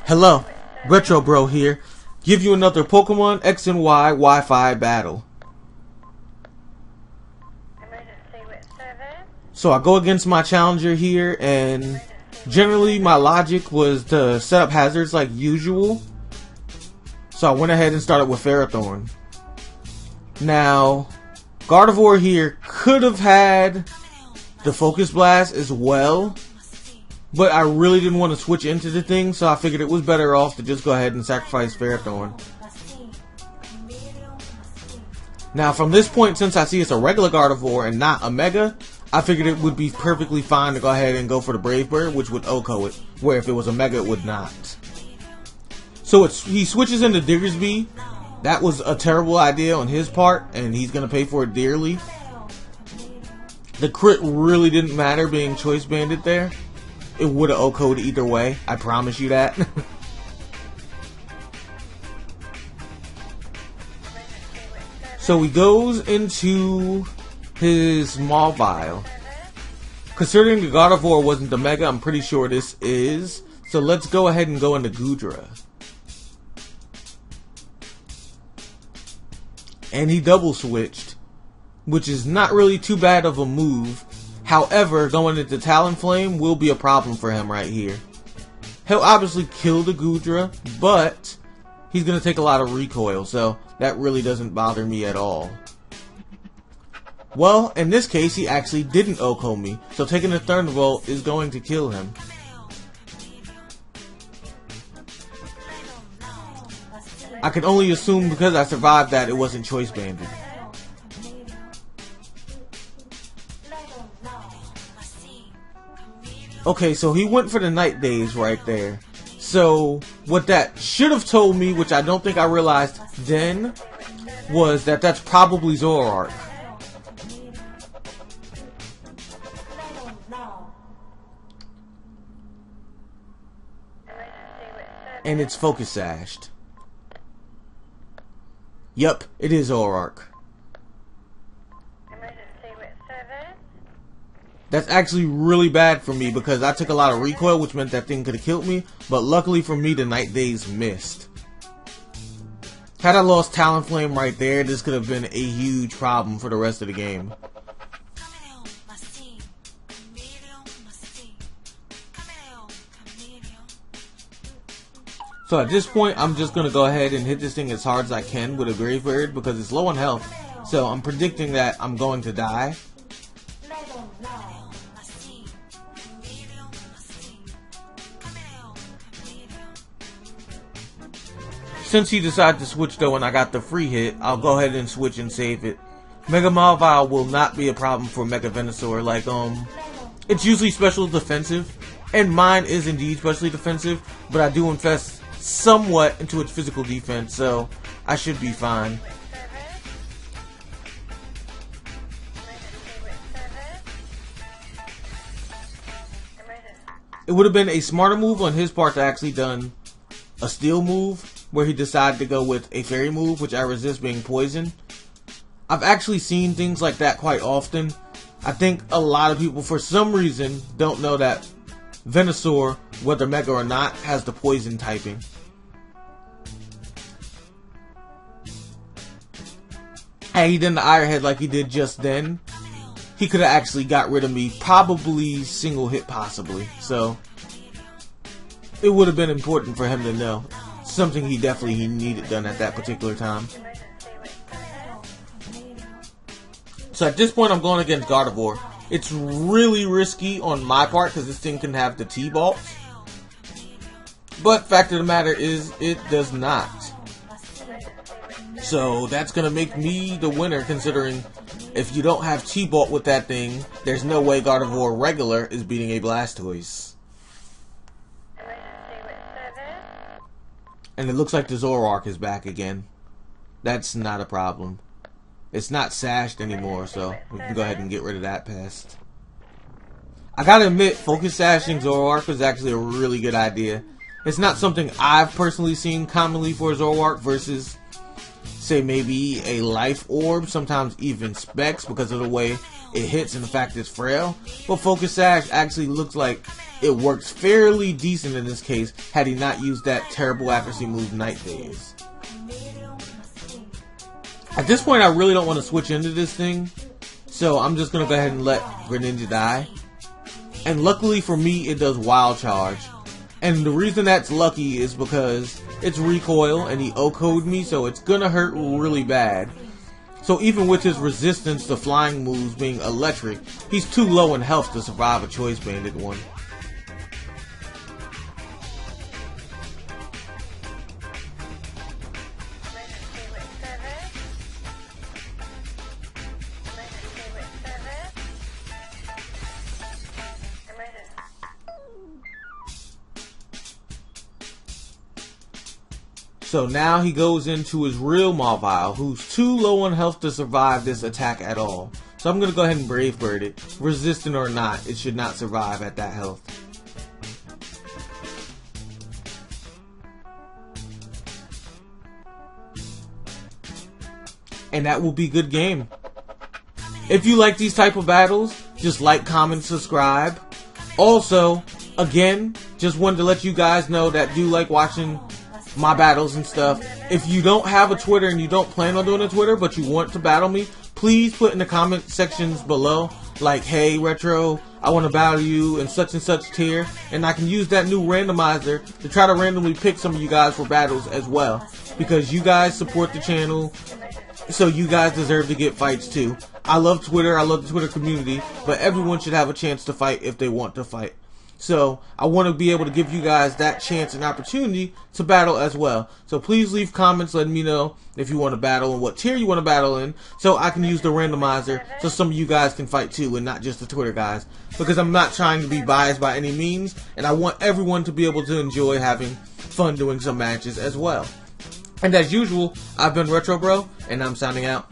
Hello, Retro Bro here. Give you another Pokemon X and Y Wi-Fi battle. So I go against my challenger here, and generally my logic was to set up hazards like usual. So I went ahead and started with Ferrothorn. Now, Gardevoir here could have had the Focus Blast as well, but I really didn't want to switch into the thing, so I figured it was better off to just go ahead and sacrifice Ferrothorn. Now from this point, since I see it's a regular Gardevoir and not a Mega, I figured it would be perfectly fine to go ahead and go for the Brave Bird, which would OHKO it, where if it was a Mega it would not. So he switches into Diggersby. That was a terrible idea on his part, and he's going to pay for it dearly. The crit really didn't matter being Choice Banded there. It would have OHKO'd either way, I promise you that. So he goes into his Mawile. Considering the Gardevoir wasn't the Mega, I'm pretty sure this is. So let's go ahead and go into Goodra. And he double switched, which is not really too bad of a move. However, going into Talonflame will be a problem for him right here. He'll obviously kill the Goodra, but he's going to take a lot of recoil, so that really doesn't bother me at all. Well, in this case, he actually didn't OHKO me, so taking the Thunderbolt is going to kill him. I can only assume because I survived that it wasn't Choice Banded. Okay, so he went for the Night Days right there. So what that should have told me, which I don't think I realized then, was that that's probably Zoroark. And it's Focus Sashed. Yup, it is Zoroark. That's actually really bad for me because I took a lot of recoil, which meant that thing could have killed me. But luckily for me, the Night Days missed. Had I lost Talonflame right there, this could have been a huge problem for the rest of the game. So at this point, I'm just going to go ahead and hit this thing as hard as I can with a Brave Bird because it's low on health. So I'm predicting that I'm going to die. Since he decided to switch though and I got the free hit, I'll go ahead and switch and save it. Mega Mawile will not be a problem for Mega Venusaur. Like, it's usually special defensive, and mine is indeed specially defensive, but I do invest somewhat into its physical defense, so I should be fine. It would have been a smarter move on his part to actually done a steel move, where he decided to go with a fairy move, which I resist being poisoned. I've actually seen things like that quite often. I think a lot of people, for some reason, don't know that Venusaur, whether Mega or not, has the poison typing. Had he done the Iron Head like he did just then, he could have actually got rid of me, probably single hit possibly. So it would have been important for him to know. Something he definitely needed done at that particular time. So at this point I'm going against Gardevoir. It's really risky on my part because this thing can have the T-Bolt. But fact of the matter is it does not. So that's going to make me the winner, considering if you don't have T-Bolt with that thing, there's no way Gardevoir regular is beating a Blastoise. And it looks like the Zoroark is back again. That's not a problem. It's not sashed anymore, so we can go ahead and get rid of that pest. I gotta admit, Focus Sashing Zoroark is actually a really good idea. It's not something I've personally seen commonly for Zoroark versus, say, maybe a Life Orb, sometimes even Specs, because of the way it hits and the fact it's frail. But Focus Sash actually looks like it works fairly decent in this case had he not used that terrible accuracy move Night Days. At this point I really don't want to switch into this thing, so I'm just going to go ahead and let Greninja die. And luckily for me it does Wild Charge. And the reason that's lucky is because it's recoil and he O-code me, so it's gonna hurt really bad. So even with his resistance to flying moves being electric, he's too low in health to survive a Choice Banded one. So now he goes into his real Mawile, who's too low on health to survive this attack at all. So I'm going to go ahead and Brave Bird it. Resistant or not, it should not survive at that health. And that will be good game. If you like these type of battles, just like, comment, subscribe. Also, again, just wanted to let you guys know that do like watching my battles and stuff. If you don't have a Twitter and you don't plan on doing a Twitter but you want to battle me, please put in the comment sections below like, hey Retro, I want to battle you in such and such tier, and I can use that new randomizer to try to randomly pick some of you guys for battles as well, because you guys support the channel, so you guys deserve to get fights too. I love Twitter, I love the Twitter community, but everyone should have a chance to fight if they want to fight. So I want to be able to give you guys that chance and opportunity to battle as well. So please leave comments letting me know if you want to battle and what tier you want to battle in, so I can use the randomizer so some of you guys can fight too and not just the Twitter guys. Because I'm not trying to be biased by any means, and I want everyone to be able to enjoy having fun doing some matches as well. And as usual, I've been Retro Bro, and I'm signing out.